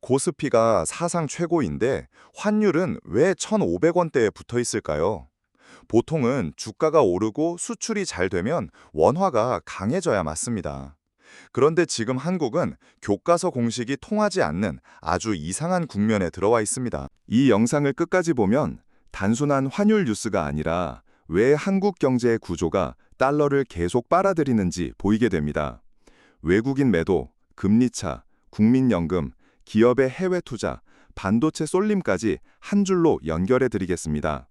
고스피가 사상 최고인데 환율은 왜 1,500원대에 붙어 있을까요? 보통은 주가가 오르고 수출이 잘 되면 원화가 강해져야 맞습니다. 그런데 지금 한국은 교과서 공식이 통하지 않는 아주 이상한 국면에 들어와 있습니다. 이 영상을 끝까지 보면 단순한 환율 뉴스가 아니라 왜 한국 경제의 구조가 달러를 계속 빨아들이는지 보이게 됩니다. 외국인 매도, 금리차, 국민연금, 기업의 해외 투자, 반도체 쏠림까지 한 줄로 연결해 드리겠습니다.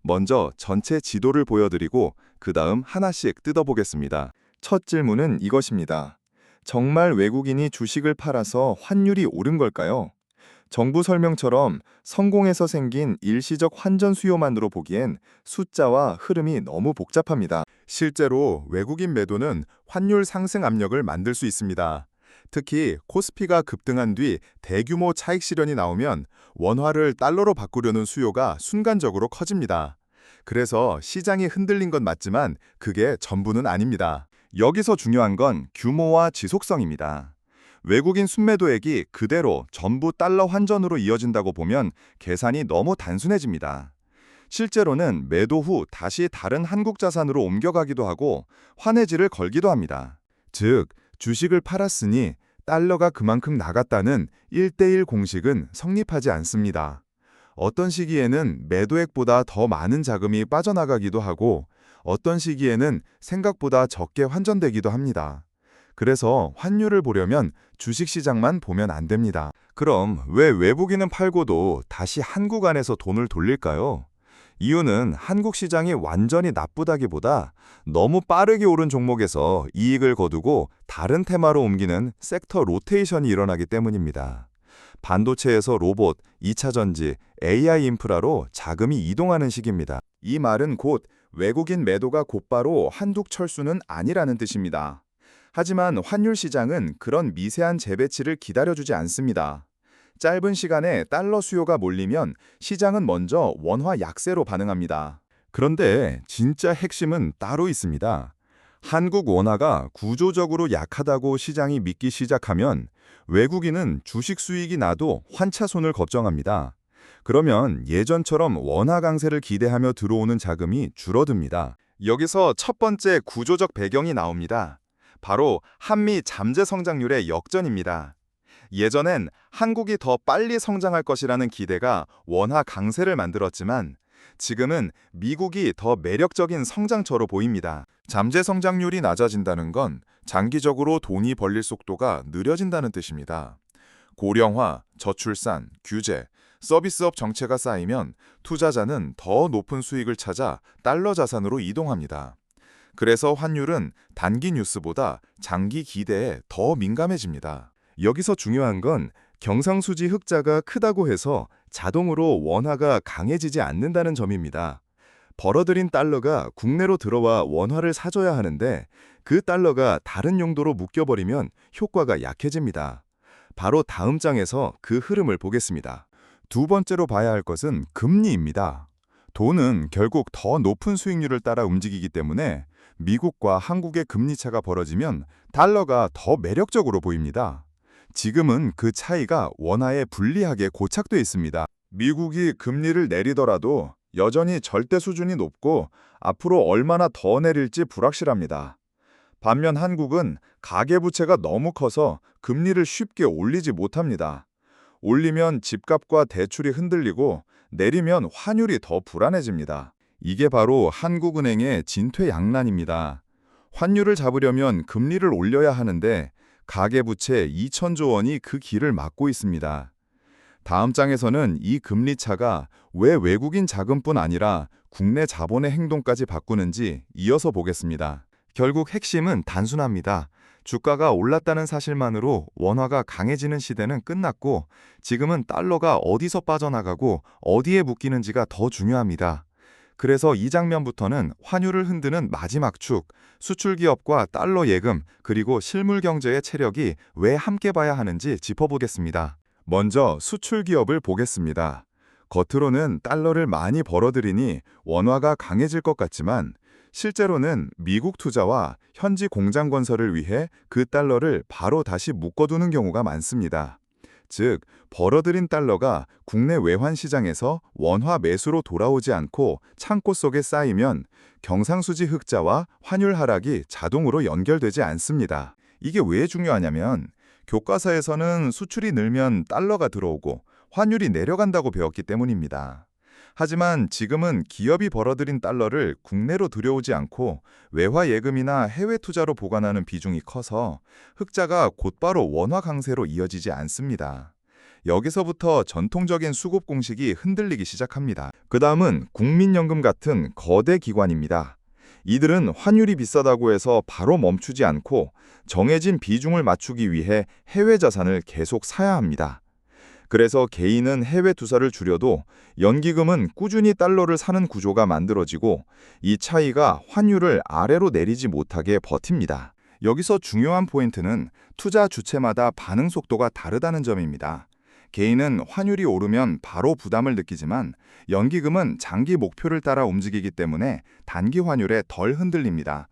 먼저 전체 지도를 보여드리고 그 다음 하나씩 뜯어보겠습니다. 첫 질문은 이것입니다. 정말 외국인이 주식을 팔아서 환율이 오른 걸까요? 정부 설명처럼 성공해서 생긴 일시적 환전 수요만으로 보기엔 숫자와 흐름이 너무 복잡합니다. 실제로 외국인 매도는 환율 상승 압력을 만들 수 있습니다. 특히 코스피가 급등한 뒤 대규모 차익 실현이 나오면 원화를 달러로 바꾸려는 수요가 순간적으로 커집니다. 그래서 시장이 흔들린 건 맞지만 그게 전부는 아닙니다. 여기서 중요한 건 규모와 지속성입니다. 외국인 순매도액이 그대로 전부 달러 환전으로 이어진다고 보면 계산이 너무 단순해집니다. 실제로는 매도 후 다시 다른 한국 자산으로 옮겨가기도 하고 환해지를 걸기도 합니다. 즉, 주식을 팔았으니 달러가 그만큼 나갔다는 1대1 공식은 성립하지 않습니다. 어떤 시기에는 매도액보다 더 많은 자금이 빠져나가기도 하고 어떤 시기에는 생각보다 적게 환전되기도 합니다. 그래서 환율을 보려면 주식시장만 보면 안 됩니다. 그럼 왜 외국인은 팔고도 다시 한국 안에서 돈을 돌릴까요? 이유는 한국 시장이 완전히 나쁘다기보다 너무 빠르게 오른 종목에서 이익을 거두고 다른 테마로 옮기는 섹터 로테이션이 일어나기 때문입니다. 반도체에서 로봇, 2차 전지, AI 인프라로 자금이 이동하는 시기입니다. 이 말은 곧 외국인 매도가 곧바로 한국 철수는 아니라는 뜻입니다. 하지만 환율 시장은 그런 미세한 재배치를 기다려주지 않습니다. 짧은 시간에 달러 수요가 몰리면 시장은 먼저 원화 약세로 반응합니다. 그런데 진짜 핵심은 따로 있습니다. 한국 원화가 구조적으로 약하다고 시장이 믿기 시작하면 외국인은 주식 수익이 나도 환차손을 걱정합니다. 그러면 예전처럼 원화 강세를 기대하며 들어오는 자금이 줄어듭니다. 여기서 첫 번째 구조적 배경이 나옵니다. 바로 한미 잠재 성장률의 역전입니다. 예전엔 한국이 더 빨리 성장할 것이라는 기대가 원화 강세를 만들었지만 지금은 미국이 더 매력적인 성장처로 보입니다. 잠재 성장률이 낮아진다는 건 장기적으로 돈이 벌릴 속도가 느려진다는 뜻입니다. 고령화, 저출산, 규제, 서비스업 정체가 쌓이면 투자자는 더 높은 수익을 찾아 달러 자산으로 이동합니다. 그래서 환율은 단기 뉴스보다 장기 기대에 더 민감해집니다. 여기서 중요한 건 경상수지 흑자가 크다고 해서 자동으로 원화가 강해지지 않는다는 점입니다. 벌어들인 달러가 국내로 들어와 원화를 사줘야 하는데 그 달러가 다른 용도로 묶여버리면 효과가 약해집니다. 바로 다음 장에서 그 흐름을 보겠습니다. 두 번째로 봐야 할 것은 금리입니다. 돈은 결국 더 높은 수익률을 따라 움직이기 때문에 미국과 한국의 금리 차가 벌어지면 달러가 더 매력적으로 보입니다. 지금은 그 차이가 원화에 불리하게 고착돼 있습니다. 미국이 금리를 내리더라도 여전히 절대 수준이 높고 앞으로 얼마나 더 내릴지 불확실합니다. 반면 한국은 가계부채가 너무 커서 금리를 쉽게 올리지 못합니다. 올리면 집값과 대출이 흔들리고 내리면 환율이 더 불안해집니다. 이게 바로 한국은행의 진퇴양난입니다. 환율을 잡으려면 금리를 올려야 하는데 가계부채 2천조 원이 그 길을 막고 있습니다. 다음 장에서는 이 금리 차가 왜 외국인 자금뿐 아니라 국내 자본의 행동까지 바꾸는지 이어서 보겠습니다. 결국 핵심은 단순합니다. 주가가 올랐다는 사실만으로 원화가 강해지는 시대는 끝났고 지금은 달러가 어디서 빠져나가고 어디에 묶이는지가 더 중요합니다. 그래서 이 장면부터는 환율을 흔드는 마지막 축, 수출기업과 달러 예금, 그리고 실물 경제의 체력이 왜 함께 봐야 하는지 짚어보겠습니다. 먼저 수출기업을 보겠습니다. 겉으로는 달러를 많이 벌어들이니 원화가 강해질 것 같지만 실제로는 미국 투자와 현지 공장 건설을 위해 그 달러를 바로 다시 묶어두는 경우가 많습니다. 즉 벌어들인 달러가 국내 외환 시장에서 원화 매수로 돌아오지 않고 창고 속에 쌓이면 경상수지 흑자와 환율 하락이 자동으로 연결되지 않습니다. 이게 왜 중요하냐면 교과서에서는 수출이 늘면 달러가 들어오고 환율이 내려간다고 배웠기 때문입니다. 하지만 지금은 기업이 벌어들인 달러를 국내로 들여오지 않고 외화 예금이나 해외 투자로 보관하는 비중이 커서 흑자가 곧바로 원화 강세로 이어지지 않습니다. 여기서부터 전통적인 수급 공식이 흔들리기 시작합니다. 그 다음은 국민연금 같은 거대 기관입니다. 이들은 환율이 비싸다고 해서 바로 멈추지 않고 정해진 비중을 맞추기 위해 해외 자산을 계속 사야 합니다. 그래서 개인은 해외 투자를 줄여도 연기금은 꾸준히 달러를 사는 구조가 만들어지고 이 차이가 환율을 아래로 내리지 못하게 버팁니다. 여기서 중요한 포인트는 투자 주체마다 반응 속도가 다르다는 점입니다. 개인은 환율이 오르면 바로 부담을 느끼지만 연기금은 장기 목표를 따라 움직이기 때문에 단기 환율에 덜 흔들립니다.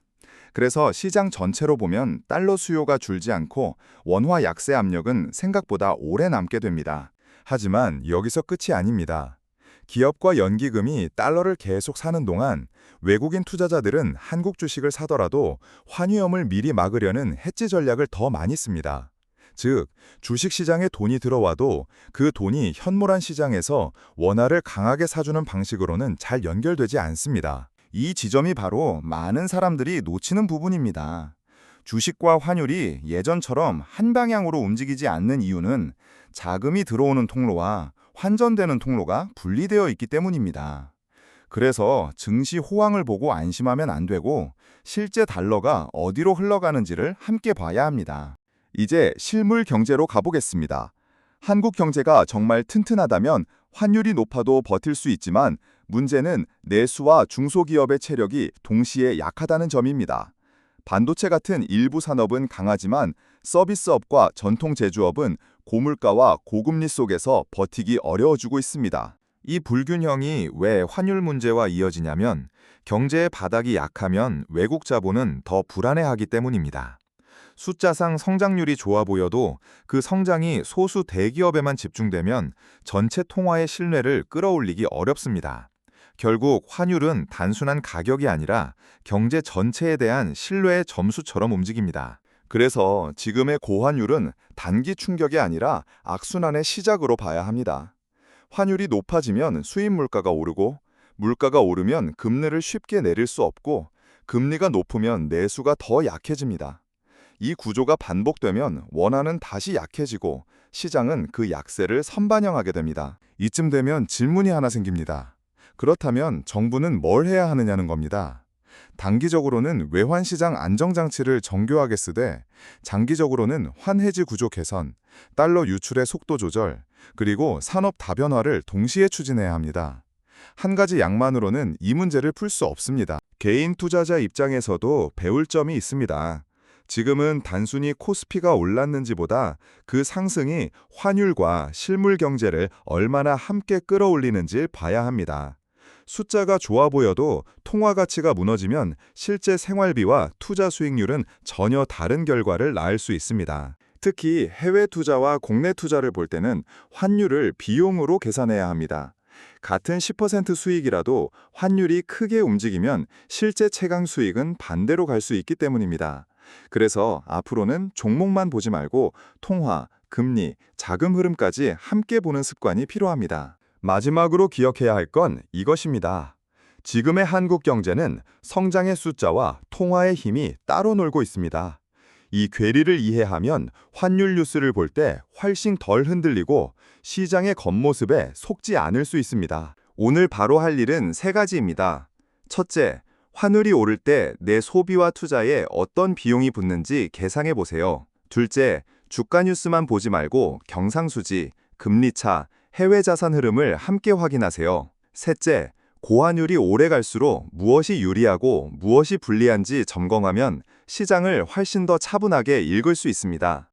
그래서 시장 전체로 보면 달러 수요가 줄지 않고 원화 약세 압력은 생각보다 오래 남게 됩니다. 하지만 여기서 끝이 아닙니다. 기업과 연기금이 달러를 계속 사는 동안 외국인 투자자들은 한국 주식을 사더라도 환위험을 미리 막으려는 해지 전략을 더 많이 씁니다. 즉, 주식시장에 돈이 들어와도 그 돈이 현물환 시장에서 원화를 강하게 사주는 방식으로는 잘 연결되지 않습니다. 이 지점이 바로 많은 사람들이 놓치는 부분입니다. 주식과 환율이 예전처럼 한 방향으로 움직이지 않는 이유는 자금이 들어오는 통로와 환전되는 통로가 분리되어 있기 때문입니다. 그래서 증시 호황을 보고 안심하면 안 되고 실제 달러가 어디로 흘러가는지를 함께 봐야 합니다. 이제 실물 경제로 가보겠습니다. 한국 경제가 정말 튼튼하다면 환율이 높아도 버틸 수 있지만 문제는 내수와 중소기업의 체력이 동시에 약하다는 점입니다. 반도체 같은 일부 산업은 강하지만 서비스업과 전통 제조업은 고물가와 고금리 속에서 버티기 어려워지고 있습니다. 이 불균형이 왜 환율 문제와 이어지냐면 경제의 바닥이 약하면 외국 자본은 더 불안해하기 때문입니다. 숫자상 성장률이 좋아 보여도 그 성장이 소수 대기업에만 집중되면 전체 통화의 신뢰를 끌어올리기 어렵습니다. 결국 환율은 단순한 가격이 아니라 경제 전체에 대한 신뢰의 점수처럼 움직입니다. 그래서 지금의 고환율은 단기 충격이 아니라 악순환의 시작으로 봐야 합니다. 환율이 높아지면 수입 물가가 오르고 물가가 오르면 금리를 쉽게 내릴 수 없고 금리가 높으면 내수가 더 약해집니다. 이 구조가 반복되면 원화는 다시 약해지고 시장은 그 약세를 선반영하게 됩니다. 이쯤 되면 질문이 하나 생깁니다. 그렇다면 정부는 뭘 해야 하느냐는 겁니다. 단기적으로는 외환시장 안정장치를 정교하게 쓰되 장기적으로는 환해지 구조 개선, 달러 유출의 속도 조절, 그리고 산업 다변화를 동시에 추진해야 합니다. 한 가지 약만으로는 이 문제를 풀 수 없습니다. 개인 투자자 입장에서도 배울 점이 있습니다. 지금은 단순히 코스피가 올랐는지보다 그 상승이 환율과 실물 경제를 얼마나 함께 끌어올리는지 봐야 합니다. 숫자가 좋아 보여도 통화 가치가 무너지면 실제 생활비와 투자 수익률은 전혀 다른 결과를 낳을 수 있습니다. 특히 해외 투자와 국내 투자를 볼 때는 환율을 비용으로 계산해야 합니다. 같은 10% 수익이라도 환율이 크게 움직이면 실제 체감 수익은 반대로 갈 수 있기 때문입니다. 그래서 앞으로는 종목만 보지 말고 통화, 금리, 자금 흐름까지 함께 보는 습관이 필요합니다. 마지막으로 기억해야 할 건 이것입니다. 지금의 한국 경제는 성장의 숫자와 통화의 힘이 따로 놀고 있습니다. 이 괴리를 이해하면 환율 뉴스를 볼 때 훨씬 덜 흔들리고 시장의 겉모습에 속지 않을 수 있습니다. 오늘 바로 할 일은 3가지입니다. 첫째, 환율이 오를 때 내 소비와 투자에 어떤 비용이 붙는지 계산해 보세요. 둘째, 주가 뉴스만 보지 말고 경상수지, 금리차, 해외 자산 흐름을 함께 확인하세요. 셋째, 고환율이 오래 갈수록 무엇이 유리하고 무엇이 불리한지 점검하면 시장을 훨씬 더 차분하게 읽을 수 있습니다.